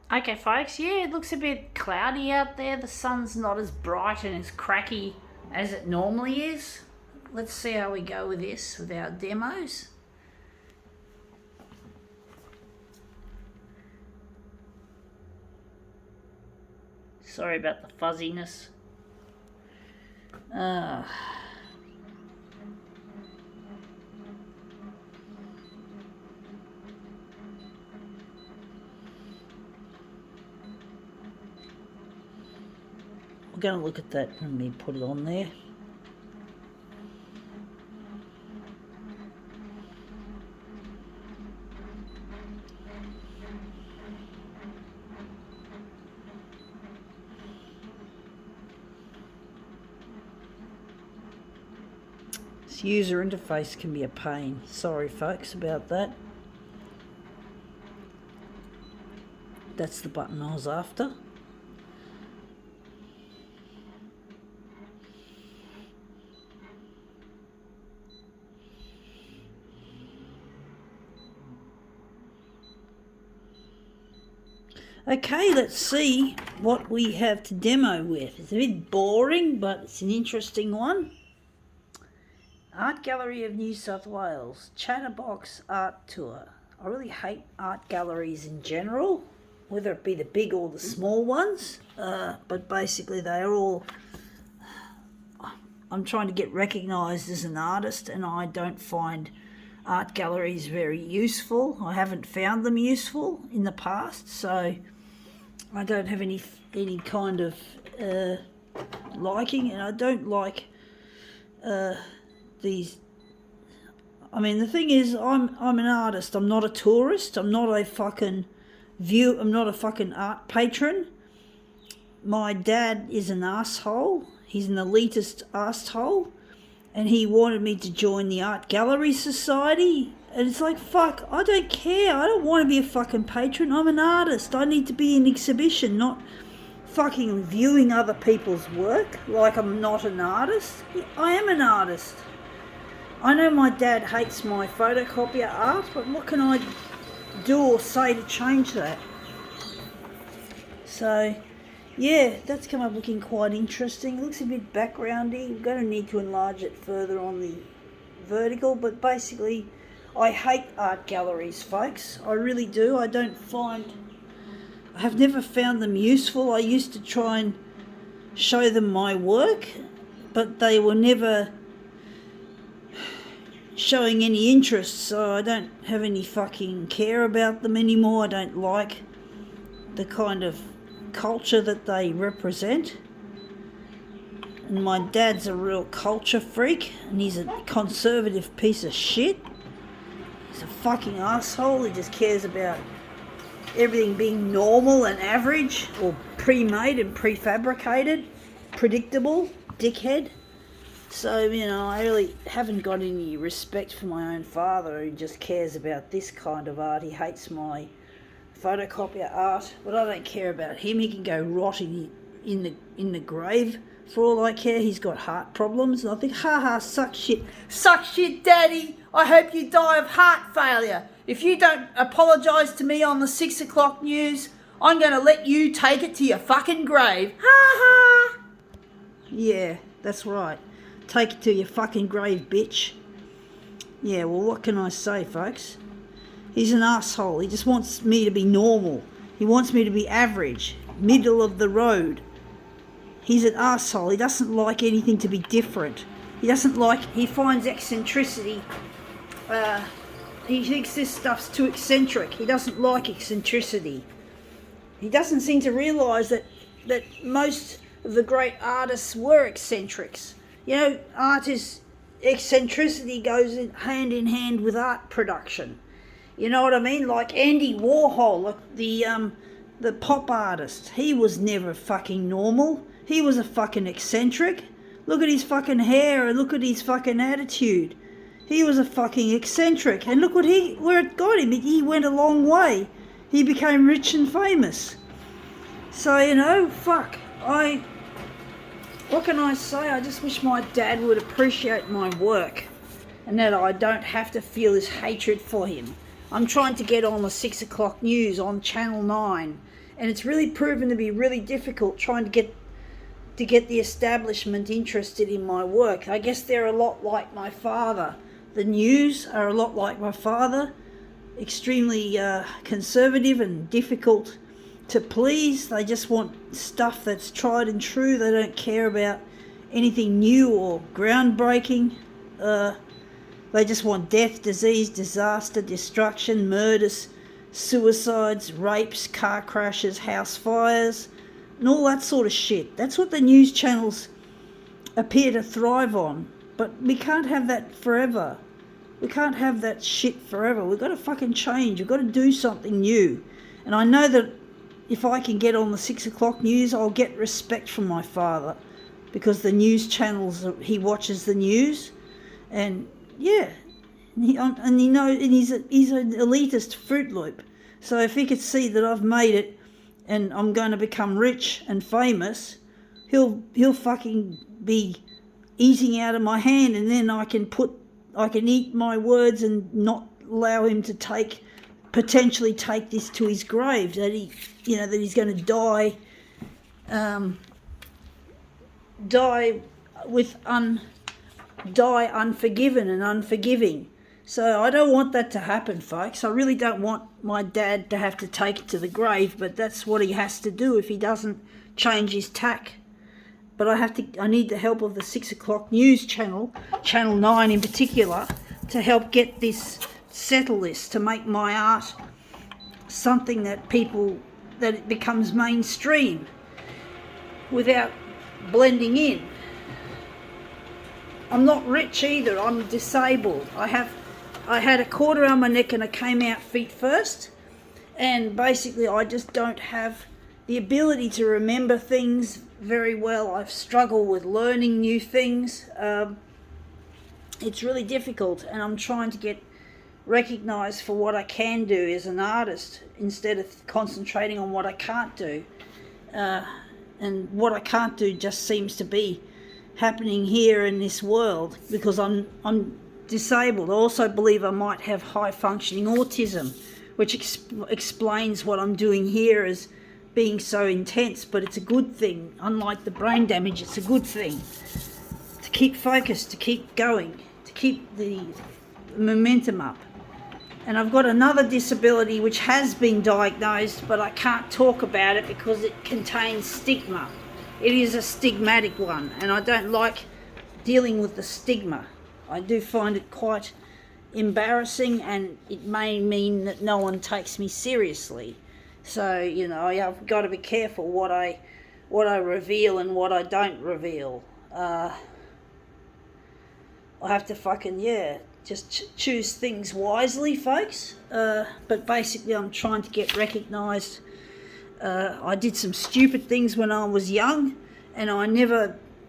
Okay, folks, yeah, it looks a bit cloudy out there. The sun's not as bright and as cracky as it normally is. Let's see how we go with this, with our demos. Sorry about the fuzziness. We're going to look at that when we put it on there. This user interface can be a pain. Sorry folks about that. That's the button I was after. Okay, let's see what we have to demo with. It's a bit boring, but it's an interesting one. Art Gallery of New South Wales, Chatterbox Art Tour. I really hate art galleries in general, whether it be the big or the small ones, but basically they're all... I'm trying to get recognised as an artist, and I don't find art galleries very useful. I haven't found them useful in the past, so I don't have any kind of liking, and I don't like these. I mean, the thing is, I'm an artist. I'm not a tourist. I'm not a fucking art patron. My dad is an asshole. He's an elitist asshole, and he wanted me to join the Art Gallery Society. And it's like, fuck, I don't care. I don't want to be a fucking patron. I'm an artist. I need to be in exhibition, not fucking viewing other people's work like I'm not an artist. I am an artist. I know my dad hates my photocopier art, but what can I do or say to change that? So, yeah, that's come up looking quite interesting. It looks a bit backgroundy. We're going to need to enlarge it further on the vertical, but basically, I hate art galleries, folks. I really do. I have never found them useful. I used to try and show them my work, but they were never showing any interest, so I don't have any fucking care about them anymore. I don't like the kind of culture that they represent. And my dad's a real culture freak, and he's a conservative piece of shit. He's a fucking asshole. He just cares about everything being normal and average, or pre-made and prefabricated, predictable, dickhead. So, I really haven't got any respect for my own father, who just cares about this kind of art. He hates my photocopier art, but I don't care about him. He can go rot in the grave for all I care. He's got heart problems, and I think, suck shit, daddy. I hope you die of heart failure. If you don't apologise to me on the 6 o'clock news, I'm going to let you take it to your fucking grave. Yeah, that's right. Take it to your fucking grave, bitch. Yeah, well, what can I say, folks? He's an asshole. He just wants me to be normal. He wants me to be average, middle of the road. He's an asshole. He doesn't like anything to be different. He finds eccentricity. He thinks this stuff's too eccentric. He doesn't like eccentricity. He doesn't seem to realise that most of the great artists were eccentrics. Eccentricity goes hand in hand with art production. You know what I mean? Like Andy Warhol, the pop artist. He was never fucking normal. He was a fucking eccentric. Look at his fucking hair and look at his fucking attitude. He was a fucking eccentric. And look where it got him. He went a long way. He became rich and famous. So, fuck. What can I say? I just wish my dad would appreciate my work, and that I don't have to feel this hatred for him. I'm trying to get on the 6 o'clock news on Channel 9, And it's really proven to be really difficult trying to get the establishment interested in my work. I guess they're a lot like my father. The news are a lot like my father, extremely conservative and difficult to please. They just want stuff that's tried and true. They don't care about anything new or groundbreaking. They just want death, disease, disaster, destruction, murders, suicides, rapes, car crashes, house fires, and all that sort of shit. That's what the news channels appear to thrive on. But we can't have that forever. We can't have that shit forever. We've got to fucking change. We've got to do something new. And I know that if I can get on the 6 o'clock news, I'll get respect from my father, because the news channels, he watches the news, and yeah, and he knows, and he's an elitist Fruit Loop. So if he could see that I've made it, and I'm going to become rich and famous, he'll fucking be eating out of my hand, and then I can eat my words and not allow him to potentially take this to his grave, that he's going to die unforgiven and unforgiving. So I don't want that to happen, folks. I really don't want my dad to have to take it to the grave, but that's what he has to do if he doesn't change his tack. But I need the help of the 6 o'clock news channel, Channel 9 in particular, to help settle this, to make my art something that it becomes mainstream without blending in. I'm not rich either. I'm disabled. I had a cord around my neck and I came out feet first, and basically I just don't have the ability to remember things very well. I've struggled with learning new things. It's really difficult, and I'm trying to get recognised for what I can do as an artist instead of concentrating on what I can't do. And what I can't do just seems to be happening here in this world because I'm disabled. I also believe I might have high functioning autism, which explains what I'm doing here as being so intense, but it's a good thing. Unlike the brain damage, it's a good thing to keep focused, to keep going, to keep the momentum up. And I've got another disability which has been diagnosed, but I can't talk about it because it contains stigma. It is a stigmatic one, and I don't like dealing with the stigma. I do find it quite embarrassing, and it may mean that no one takes me seriously. So, I've got to be careful what I reveal and what I don't reveal. I have to just choose things wisely, folks. But basically I'm trying to get recognised. I did some stupid things when I was young, and I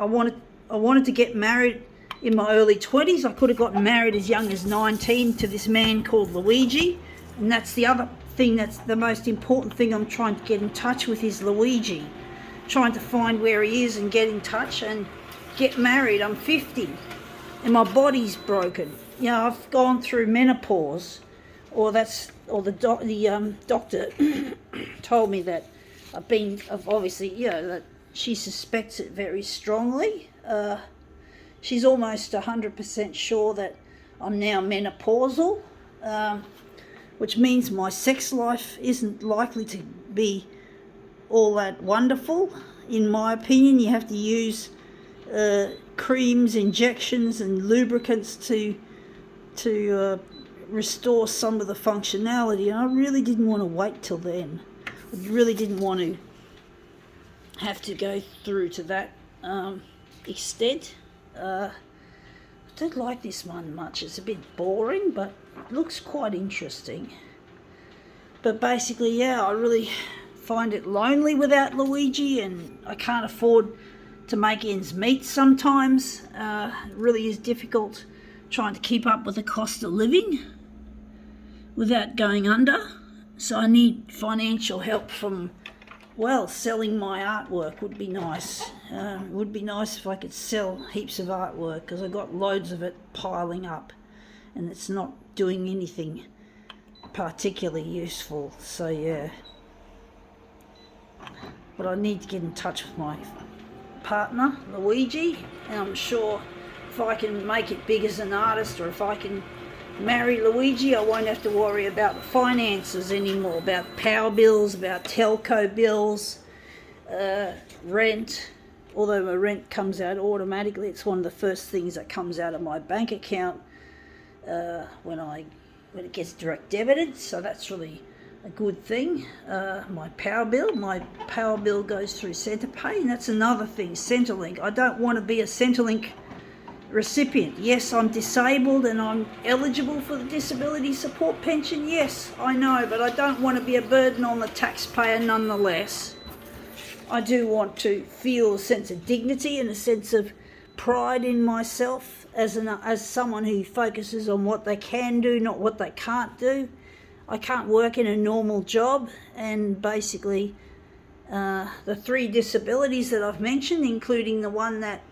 wanted to get married in my early 20s. I could have gotten married as young as 19 to this man called Luigi, and that's the other thing, that's the most important thing I'm trying to get in touch with is Luigi. Trying to find where he is and get in touch and get married. I'm 50 and my body's broken. I've gone through menopause, the doctor told me that that she suspects it very strongly. She's almost 100% sure that I'm now menopausal, which means my sex life isn't likely to be all that wonderful. In my opinion, you have to use creams, injections and lubricants to restore some of the functionality, and I really didn't want to wait till then. I really didn't want to have to go through to that extent. I don't like this one much. It's a bit boring, but it looks quite interesting. But basically, I really find it lonely without Luigi, and I can't afford to make ends meet sometimes. It really is difficult trying to keep up with the cost of living without going under. So I need financial help from, selling my artwork would be nice. It would be nice if I could sell heaps of artwork, because I've got loads of it piling up and it's not doing anything particularly useful. So but I need to get in touch with my partner, Luigi, and I'm sure if I can make it big as an artist, or if I can marry Luigi, I won't have to worry about the finances anymore, about power bills, about telco bills, rent. Although my rent comes out automatically, it's one of the first things that comes out of my bank account when it gets direct debited, so that's really a good thing. My power bill goes through Centrepay, and that's another thing, Centrelink. I don't want to be a Centrelink recipient. Yes, I'm disabled and I'm eligible for the disability support pension, yes, I know, but I don't want to be a burden on the taxpayer nonetheless. I do want to feel a sense of dignity and a sense of pride in myself as someone who focuses on what they can do, not what they can't do. I can't work in a normal job, and basically the 3 disabilities that I've mentioned, including the one that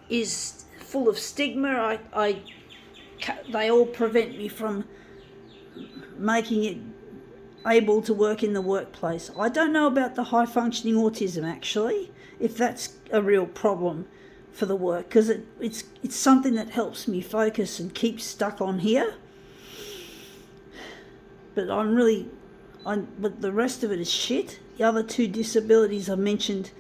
is full of stigma, they all prevent me from making it able to work in the workplace. I don't know about the high functioning autism, actually, if that's a real problem for the work, because it's something that helps me focus and keep stuck on here. But but the rest of it is shit. The other 2 disabilities I mentioned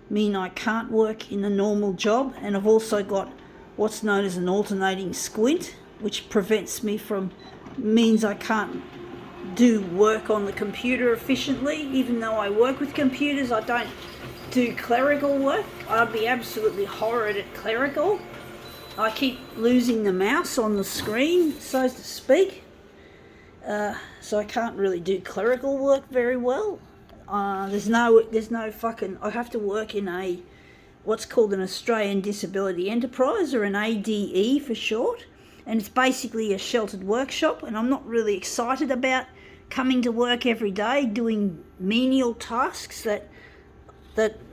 mean I can't work in a normal job, and I've also got what's known as an alternating squint, which means I can't do work on the computer efficiently. Even though I work with computers, I don't do clerical work. I'd be absolutely horrid at clerical. I keep losing the mouse on the screen, so to speak. So I can't really do clerical work very well. There's no fucking, I have to work in what's called an Australian Disability Enterprise, or an ADE for short, and it's basically a sheltered workshop, and I'm not really excited about coming to work every day doing menial tasks that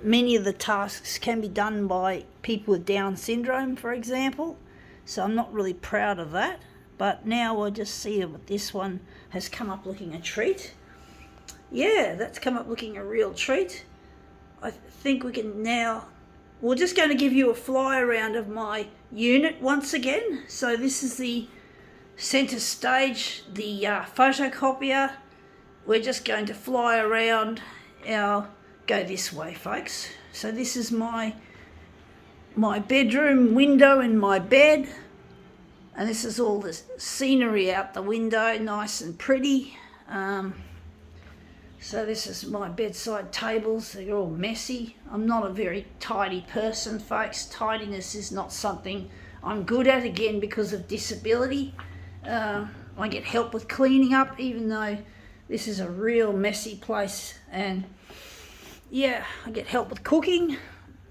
many of the tasks can be done by people with Down syndrome, for example. So I'm not really proud of that. But now I just see that this one has come up looking a treat. Yeah, that's come up looking a real treat. I think we're just going to give you a fly around of my unit once again. So this is the centre stage, the photocopier. We're just going to fly around go this way, folks. So this is my bedroom window and my bed. And this is all the scenery out the window, nice and pretty. So this is my bedside tables. They're all messy. I'm not a very tidy person, folks. Tidiness is not something I'm good at, again, because of disability. I get help with cleaning up, even though this is a real messy place. And yeah, I get help with cooking.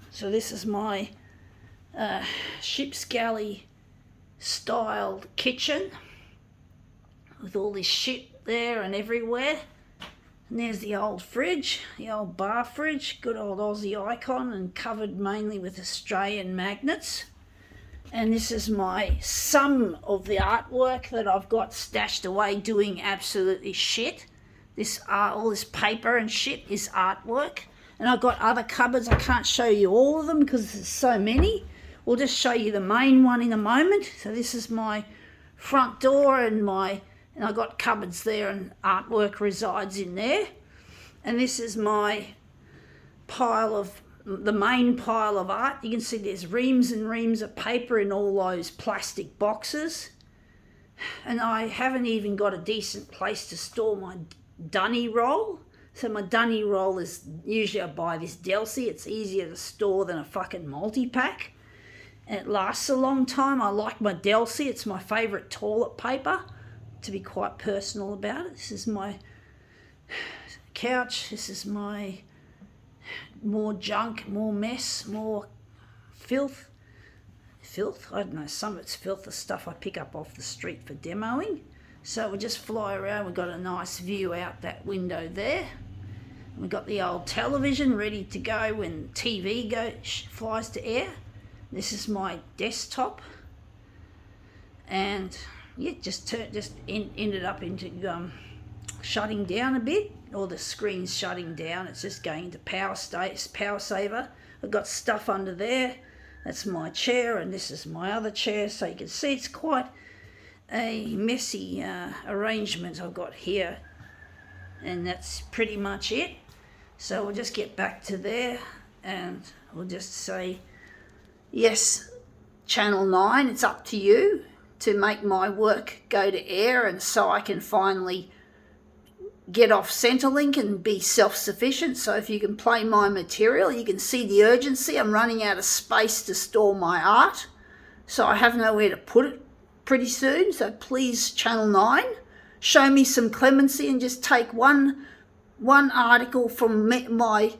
So this is my ship's galley styled kitchen with all this shit there and everywhere. And there's the old fridge, the old bar fridge, good old Aussie icon, and covered mainly with Australian magnets. And this is some of the artwork that I've got stashed away doing absolutely shit. All this paper and shit is artwork. And I've got other cupboards. I can't show you all of them because there's so many. We'll just show you the main one in a moment. So this is my front door, and I've got cupboards there, and artwork resides in there. And this is the main pile of art. You can see there's reams and reams of paper in all those plastic boxes. And I haven't even got a decent place to store my dunny roll. So my dunny roll is, usually I buy this Delsey. It's easier to store than a fucking multi-pack. And it lasts a long time. I like my Delsey. It's my favourite toilet paper, to be quite personal about it. This is my couch. This is my more junk, more mess, more filth. I don't know, some of it's filth, the stuff I pick up off the street for demoing. So we just fly around. We've got a nice view out that window there. We've got the old television ready to go when TV flies to air. This is my desktop, and yeah, just ended up into shutting down a bit, or the screen's shutting down. It's just going to power saver. I've got stuff under there. That's my chair, and this is my other chair. So you can see it's quite a messy arrangement I've got here. And that's pretty much it. So we'll just get back to there, and we'll just say, yes, Channel 9, it's up to you to make my work go to air, and so I can finally get off Centrelink and be self-sufficient. So if you can play my material, you can see the urgency. I'm running out of space to store my art, so I have nowhere to put it pretty soon. So please, Channel 9, show me some clemency and just take one article from my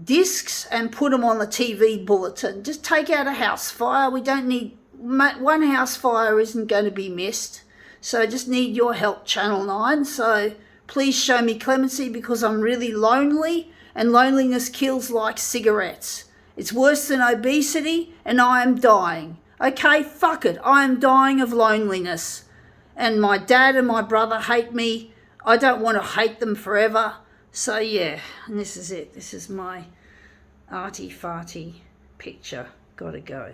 discs and put them on the TV bulletin. Just take out a house fire. We don't need, one house fire isn't going to be missed. So I just need your help, Channel 9. So please show me clemency, because I'm really lonely, and loneliness kills like cigarettes. It's worse than obesity, and I am dying. Okay, fuck it. I am dying of loneliness. And my dad and my brother hate me. I don't want to hate them forever. So yeah, and this is it. This is my arty-farty picture. Gotta go.